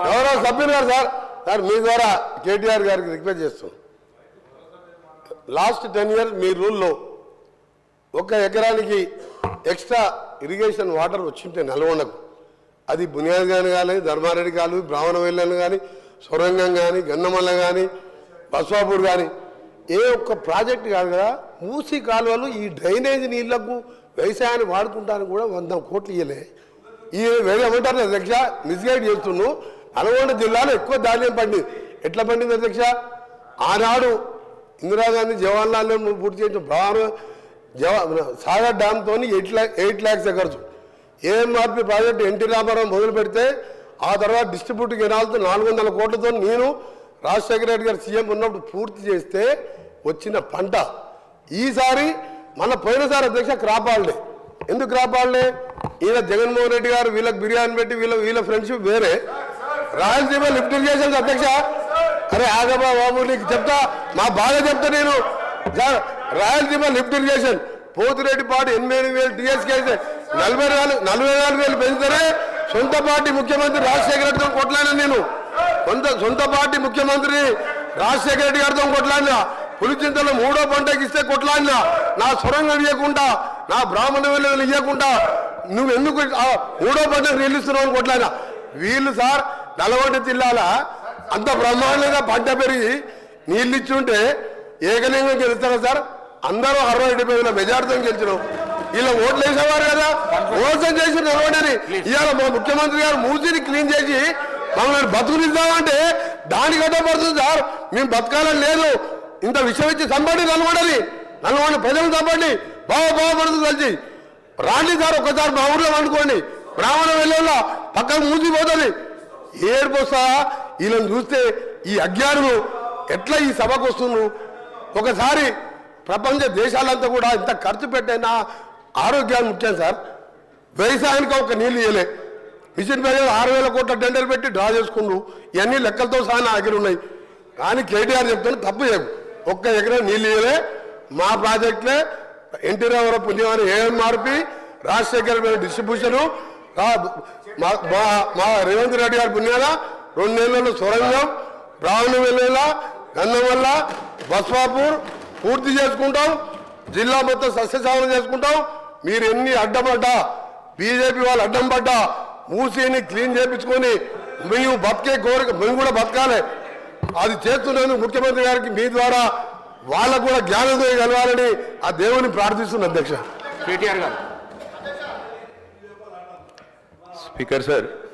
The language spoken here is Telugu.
గౌరవ సభ్యులు గారు సార్ మీ ద్వారా కేటీఆర్ గారికి రిక్వెస్ట్ చేస్తాం. లాస్ట్ 10 years మీ రూల్లో 1 ఎకరానికి ఎక్స్ట్రా ఇరిగేషన్ వాటర్ వచ్చింటే నల్గొండకు, అది బునియాద్ కానీ కానీ ధర్మారెడ్డి కాలు, బ్రాహ్మణవెల్లని కానీ, సొరంగం కానీ, గన్నమల్ల కానీ, బస్వాపూర్ కానీ ఏ ఒక్క ప్రాజెక్ట్ కాదు కదా. మూసీ కాలువలు ఈ డ్రైనేజ్ నీళ్లకు వ్యవసాయాన్ని వాడుకుంటానికి కూడా 100 కోట్లు ఇవ్వలే. ఈ ఏమంటారు అధ్యక్ష, మిస్గైడ్ చేస్తున్నావు. నల్గొండ జిల్లాలో ఎక్కువ ధాన్యం పండింది. ఎట్లా పండింది అధ్యక్ష? ఆనాడు ఇందిరాగాంధీ జవహర్లాల్ నెహ్రూ పూర్తి చేసిన సాగర్ డ్యామ్తో 8 lakhs acres. AMRP project NT Rama Rao మొదలు పెడితే ఆ తర్వాత డిస్ట్రిబ్యూటర్ కెనాల్తో 400 కోట్లతో నేను రాజశేఖర రెడ్డి గారు సీఎం ఉన్నప్పుడు పూర్తి చేస్తే వచ్చిన పంట. ఈసారి పోయినసారి అధ్యక్ష క్రాప్ హాలిడే. ఎందుకు క్రాప్ హాలిడే? ఈయన జగన్మోహన్ రెడ్డి గారు వీళ్ళకి బిర్యానీ పెట్టి వీళ్ళ ఫ్రెండ్షిప్ వేరే. రాయలసీమ లిఫ్ట్ ఇరిగేషన్ అధ్యక్ష, అరే ఆగబా బాబు నీకు చెప్తా, మా బాగా చెప్తా నేను. Rayalaseema lift irrigation Pothireddypadu 88,000 TSK అయితే 44,000 పెంచితేనే సొంత పార్టీ ముఖ్యమంత్రి రాజశేఖర రెడ్డితో కొట్లాడినా నేను. సొంత పార్టీ ముఖ్యమంత్రి రాజశేఖర రెడ్డి గారితో కొట్లాడినా. పులిచింతలో 3వ పంటకి ఇస్తే కొట్లాడినా. నా సొరంగం ఇవ్వకుండా, నా బ్రాహ్మణ వెల్లువలు ఇవ్వకుండా నువ్వు ఎందుకు 3వ పంటకు నీళ్ళు ఇస్తున్నావు అని కొట్లాడినా. వీళ్ళు సార్ నల్గొండ జిల్లాల అంత బ్రహ్మాండంగా పంట పెరిగి నీళ్ళు ఇచ్చుంటే ఏకలింగం గెలుస్తారా సార్? అందరూ 60-70 మెజార్టీతో గెలిచినాం. ఇలా ఓట్లు వేసేవారు కదా, మోసం చేసి నల్గొండని. ఇవాళ మా ముఖ్యమంత్రి గారు మూసిని క్లీన్ చేసి మమ్మల్ని బతుకునిద్దామంటే దానికి అడ్డపడుతుంది సార్. మేము బతకాలని లేదు. ఇంత విషయం ఇచ్చి చంపండి నల్గొండ ప్రజలు చంపండి, బాగుపడుతుంది కలిసి రాండి సార్. ఒక్కసారి మా ఊర్లో అనుకోండి, బ్రాహ్మణ వెళ్ళేలా పక్కకు మూసిపోతుంది. ఏడుపోస్తా వీళ్ళని చూస్తే ఈ అజ్ఞానులు ఎట్లా ఈ సభకు వస్తున్నారు. ఒకసారి ప్రపంచ దేశాలంతా కూడా ఇంత ఖర్చు పెట్టైనా ఆరోగ్యాన్ని ముఖ్యం సార్. వ్యవసాయానికి ఒక నీళ్ళు ఇవ్వలే. మిషన్ ప్రజలు 6,000 కోట్ల టెండర్ పెట్టి డ్రా చేసుకుంటూ ఇవన్నీ లెక్కలతో సహా నా దగ్గర ఉన్నాయి. కానీ కేటీఆర్ చెప్తాను తప్పు చేయకు. 1 ఎకరం నీళ్ళు ఇవ్వలే. మా ప్రాజెక్టులే ఎన్టీ రామారావు పుణ్యమాని ఏఎంఆర్పి, రాజశేఖర డిస్ట్రిబ్యూషను, మా రేవంత్ రెడ్డి గారి పుణ్యాల 2 నెలల్లో సొరంగం, బ్రాహ్మణ వెల్లుల, గన్నమల్ల, బస్వాపూర్ పూర్తి చేసుకుంటాం. జిల్లా మొత్తం సస్యశామనం చేసుకుంటాం. మీరు ఎన్ని అడ్డపడ్డా, బీజేపీ వాళ్ళు అడ్డం పడ్డా, మూసీని క్లీన్ చేయించుకొని మేము బతికే కోరిక మేము కూడా బతకాలి. అది చేస్తున్నందుకు ముఖ్యమంత్రి గారికి మీ ద్వారా వాళ్ళకు కూడా జ్ఞానోదయం కలగాలని ఆ దేవుని ప్రార్థిస్తున్న అధ్యక్ష. కేటీఆర్ గారు. Speaker sir.